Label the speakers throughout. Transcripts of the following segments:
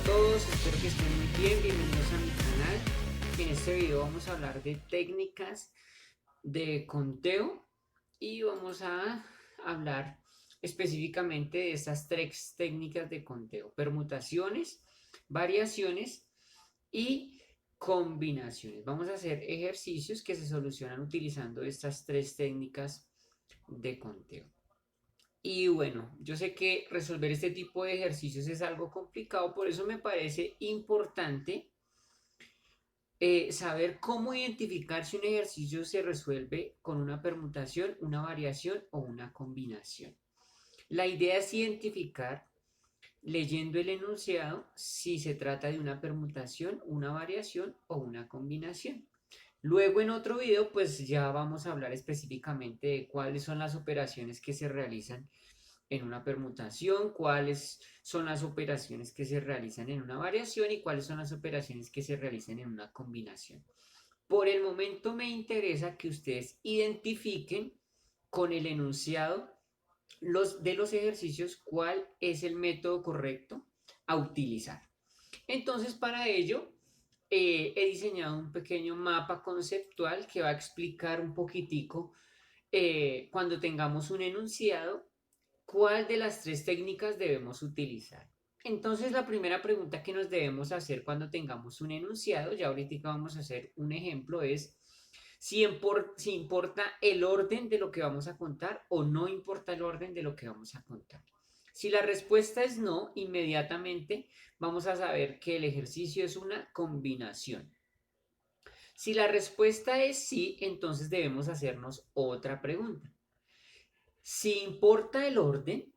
Speaker 1: todos, espero que estén muy bien, bienvenidos a mi canal. En este video vamos a hablar de técnicas de conteo y vamos a hablar específicamente de estas tres técnicas de conteo: permutaciones, variaciones y combinaciones. Vamos a hacer ejercicios que se solucionan utilizando estas tres técnicas de conteo. Y bueno, yo sé que resolver este tipo de ejercicios es algo complicado, por eso me parece importante saber cómo identificar si un ejercicio se resuelve con una permutación, una variación o una combinación. La idea es identificar, leyendo el enunciado, si se trata de una permutación, una variación o una combinación. Luego en otro video pues ya vamos a hablar específicamente de cuáles son las operaciones que se realizan en una permutación, cuáles son las operaciones que se realizan en una variación y cuáles son las operaciones que se realizan en una combinación. Por el momento me interesa que ustedes identifiquen con el enunciado de los ejercicios cuál es el método correcto a utilizar. Entonces, para ello he diseñado un pequeño mapa conceptual que va a explicar un poquitico, cuando tengamos un enunciado, ¿cuál de las tres técnicas debemos utilizar? Entonces, la primera pregunta que nos debemos hacer cuando tengamos un enunciado, ya ahorita vamos a hacer un ejemplo, es si importa el orden de lo que vamos a contar o no importa el orden de lo que vamos a contar. Si la respuesta es no, inmediatamente vamos a saber que el ejercicio es una combinación. Si la respuesta es sí, entonces debemos hacernos otra pregunta. Si importa el orden,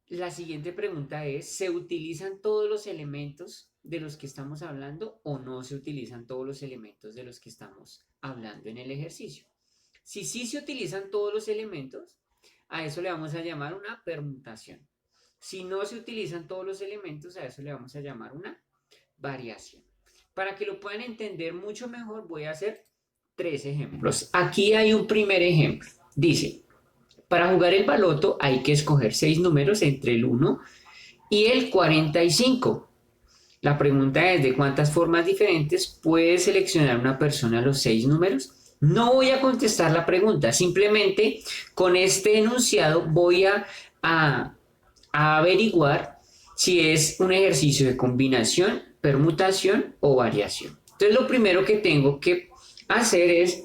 Speaker 1: la siguiente pregunta es: ¿se utilizan todos los elementos de los que estamos hablando o no se utilizan todos los elementos de los que estamos hablando en el ejercicio? Si sí se utilizan todos los elementos, a eso le vamos a llamar una permutación. Si no se utilizan todos los elementos, a eso le vamos a llamar una variación. Para que lo puedan entender mucho mejor, voy a hacer tres ejemplos. Aquí hay un primer ejemplo. Dice: para jugar el baloto hay que escoger 6 números entre el 1 y el 45. La pregunta es: ¿de cuántas formas diferentes puede seleccionar una persona los 6 números? No voy a contestar la pregunta, simplemente con este enunciado voy a averiguar si es un ejercicio de combinación, permutación o variación. Entonces, lo primero que tengo que hacer es,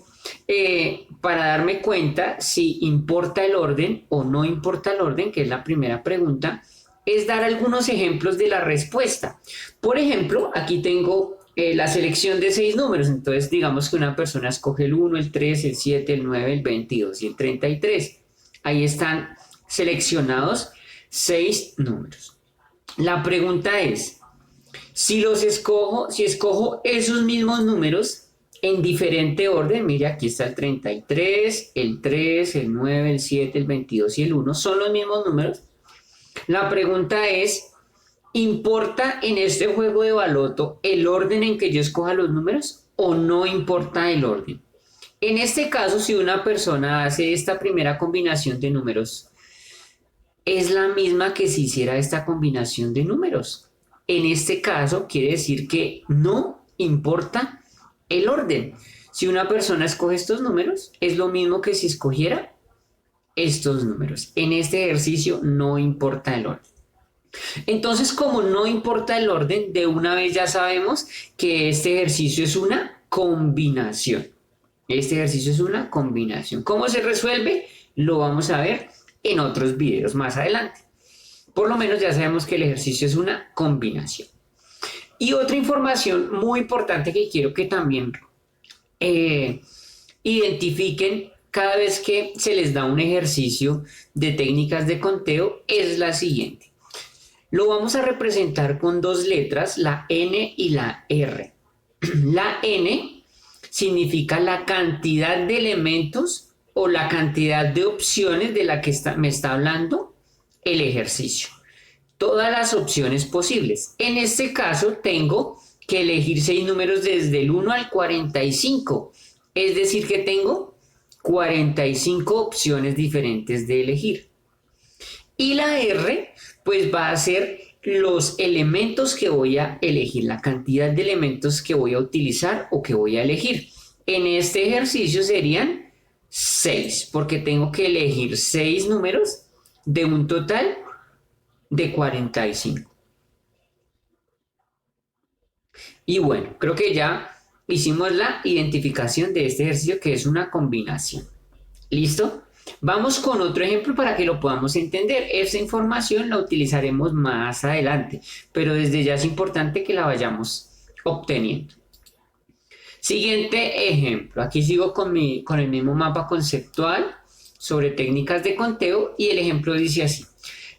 Speaker 1: para darme cuenta si importa el orden o no importa el orden, que es la primera pregunta, es dar algunos ejemplos de la respuesta. Por ejemplo, aquí tengo la selección de 6 números. Entonces, digamos que una persona escoge el 1, el 3, el 7, el 9, el 22 y el 33. Ahí están seleccionados 6 números. La pregunta es: si escojo esos mismos números en diferente orden, mira, aquí está el 33, el 3, el 9, el 7, el 22 y el 1, son los mismos números. La pregunta es: ¿importa en este juego de baloto el orden en que yo escoja los números o no importa el orden? En este caso, si una persona hace esta primera combinación de números, es la misma que si hiciera esta combinación de números. En este caso, quiere decir que no importa el orden. Si una persona escoge estos números, es lo mismo que si escogiera estos números. En este ejercicio no importa el orden. Entonces, como no importa el orden, de una vez ya sabemos que este ejercicio es una combinación. Este ejercicio es una combinación. ¿Cómo se resuelve? Lo vamos a ver en otros videos más adelante. Por lo menos ya sabemos que el ejercicio es una combinación. Y otra información muy importante que quiero que también identifiquen cada vez que se les da un ejercicio de técnicas de conteo es la siguiente. Lo vamos a representar con dos letras, la N y la R. La N significa la cantidad de elementos o la cantidad de opciones de la que me está hablando el ejercicio. Todas las opciones posibles. En este caso tengo que elegir 6 números desde el 1 al 45. Es decir, que tengo 45 opciones diferentes de elegir. Y la R pues va a ser los elementos que voy a elegir, la cantidad de elementos que voy a utilizar o que voy a elegir. En este ejercicio serían 6, porque tengo que elegir 6 números de un total de 45. Y bueno, creo que ya hicimos la identificación de este ejercicio, que es una combinación. ¿Listo? Vamos con otro ejemplo para que lo podamos entender. Esta información la utilizaremos más adelante, pero desde ya es importante que la vayamos obteniendo. Siguiente ejemplo. Aquí sigo con el mismo mapa conceptual sobre técnicas de conteo y el ejemplo dice así.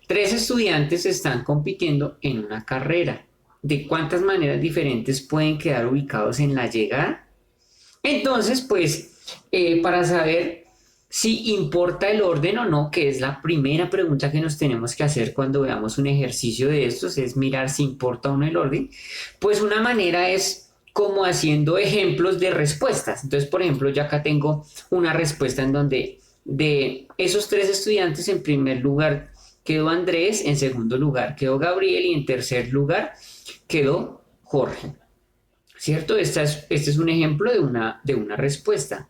Speaker 1: 3 estudiantes están compitiendo en una carrera. ¿De cuántas maneras diferentes pueden quedar ubicados en la llegada? Entonces, pues, para saber si importa el orden o no, que es la primera pregunta que nos tenemos que hacer cuando veamos un ejercicio de estos, es mirar si importa o no el orden, pues una manera es como haciendo ejemplos de respuestas. Entonces, por ejemplo, yo acá tengo una respuesta en donde de esos 3 estudiantes, en primer lugar quedó Andrés, en segundo lugar quedó Gabriel y en tercer lugar quedó Jorge. ¿Cierto? Este es un ejemplo de una respuesta.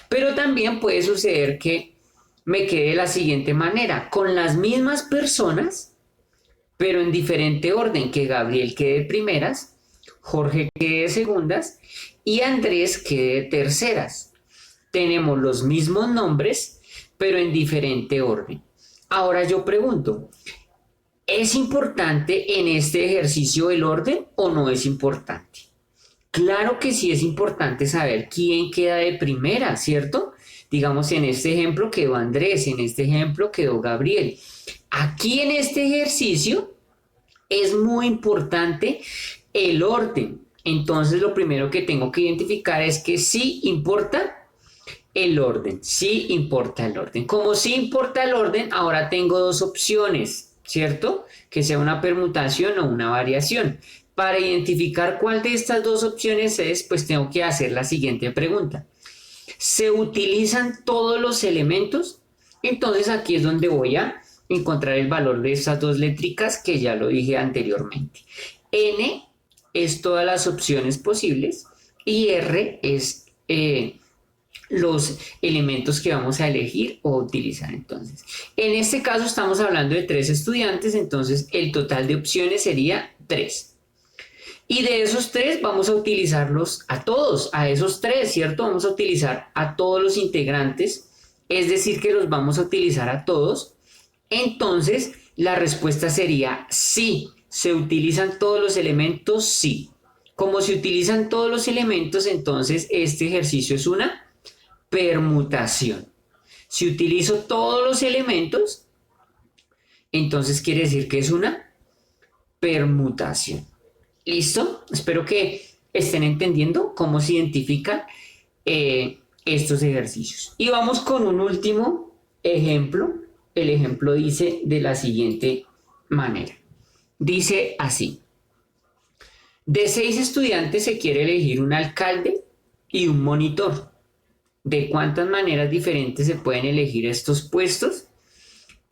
Speaker 1: Pero también puede suceder que me quede de la siguiente manera, con las mismas personas, pero en diferente orden, que Gabriel quede de primeras, Jorge quede de segundas y Andrés quede de terceras. Tenemos los mismos nombres, pero en diferente orden. Ahora yo pregunto, ¿es importante en este ejercicio el orden o no es importante? Claro que sí es importante saber quién queda de primera, ¿cierto? Digamos, en este ejemplo quedó Andrés, en este ejemplo quedó Gabriel. Aquí en este ejercicio es muy importante el orden. Entonces, lo primero que tengo que identificar es que sí importa el orden, sí importa el orden. Como sí importa el orden, ahora tengo dos opciones, ¿cierto? Que sea una permutación o una variación. Para identificar cuál de estas dos opciones es, pues tengo que hacer la siguiente pregunta. ¿Se utilizan todos los elementos? Entonces aquí es donde voy a encontrar el valor de estas dos létricas que ya lo dije anteriormente. N es todas las opciones posibles y R es los elementos que vamos a elegir o utilizar. Entonces, en este caso estamos hablando de 3 estudiantes, entonces el total de opciones sería 3. Y de esos 3 vamos a utilizarlos a todos, a esos 3, ¿cierto? Vamos a utilizar a todos los integrantes, es decir, que los vamos a utilizar a todos. Entonces, la respuesta sería sí. ¿Se utilizan todos los elementos? Sí. Como se utilizan todos los elementos, entonces este ejercicio es una permutación. Si utilizo todos los elementos, entonces quiere decir que es una permutación. ¿Listo? Espero que estén entendiendo cómo se identifican estos ejercicios. Y vamos con un último ejemplo. El ejemplo dice de la siguiente manera. Dice así. De 6 estudiantes se quiere elegir un alcalde y un monitor. ¿De cuántas maneras diferentes se pueden elegir estos puestos?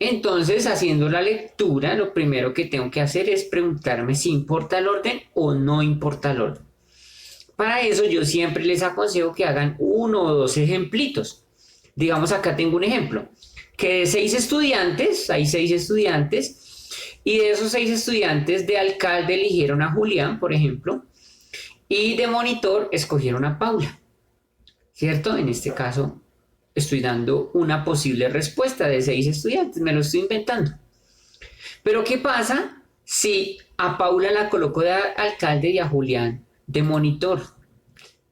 Speaker 1: Entonces, haciendo la lectura, lo primero que tengo que hacer es preguntarme si importa el orden o no importa el orden. Para eso yo siempre les aconsejo que hagan 1 o 2 ejemplitos. Digamos, acá tengo un ejemplo, que de 6 estudiantes, hay 6 estudiantes, y de esos 6 estudiantes de alcalde eligieron a Julián, por ejemplo, y de monitor escogieron a Paula, ¿cierto? En este caso estoy dando una posible respuesta de 6 estudiantes, me lo estoy inventando. Pero ¿qué pasa si a Paula la coloco de alcalde y a Julián de monitor?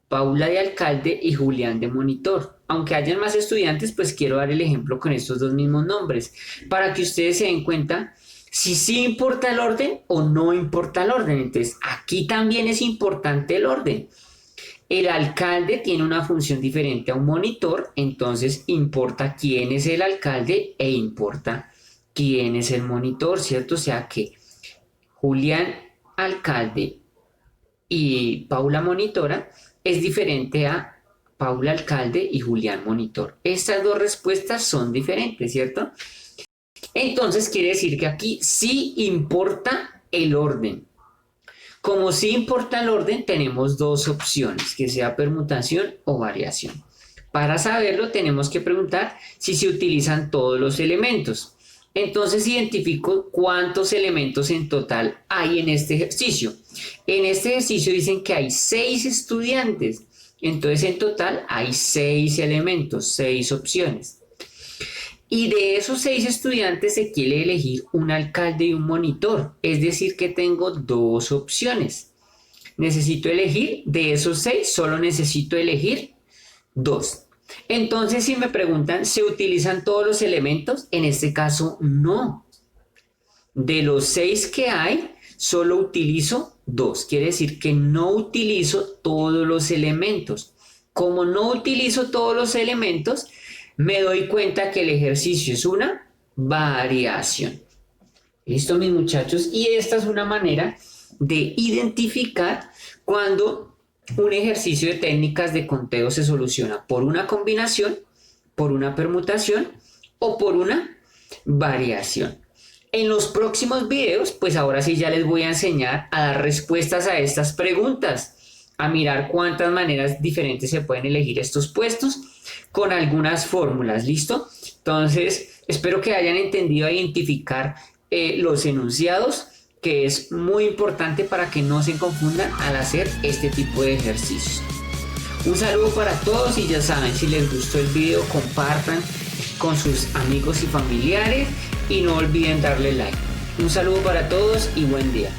Speaker 1: Paula de alcalde y Julián de monitor. Aunque hayan más estudiantes, pues quiero dar el ejemplo con estos dos mismos nombres, para que ustedes se den cuenta si sí importa el orden o no importa el orden. Entonces, aquí también es importante el orden. El alcalde tiene una función diferente a un monitor, entonces importa quién es el alcalde e importa quién es el monitor, ¿cierto? O sea que Julián alcalde y Paula monitora es diferente a Paula alcalde y Julián monitor. Estas dos respuestas son diferentes, ¿cierto? Entonces quiere decir que aquí sí importa el orden. Como sí importa el orden, tenemos dos opciones, que sea permutación o variación. Para saberlo tenemos que preguntar si se utilizan todos los elementos. Entonces identifico cuántos elementos en total hay en este ejercicio. En este ejercicio dicen que hay 6 estudiantes. Entonces en total hay 6 elementos, 6 opciones. Y de esos 6 estudiantes se quiere elegir un alcalde y un monitor. Es decir que tengo 2 opciones. Necesito elegir, de esos 6 solo necesito elegir 2. Entonces, si me preguntan, ¿se utilizan todos los elementos? En este caso, no. De los 6 que hay, solo utilizo 2. Quiere decir que no utilizo todos los elementos. Como no utilizo todos los elementos, me doy cuenta que el ejercicio es una variación. ¿Listo, mis muchachos? Y esta es una manera de identificar cuando un ejercicio de técnicas de conteo se soluciona por una combinación, por una permutación o por una variación. En los próximos videos, pues ahora sí ya les voy a enseñar a dar respuestas a estas preguntas, a mirar cuántas maneras diferentes se pueden elegir estos puestos con algunas fórmulas, ¿listo? Entonces, espero que hayan entendido a identificar los enunciados, que es muy importante para que no se confundan al hacer este tipo de ejercicios. Un saludo para todos y ya saben, si les gustó el video, compartan con sus amigos y familiares y no olviden darle like. Un saludo para todos y buen día.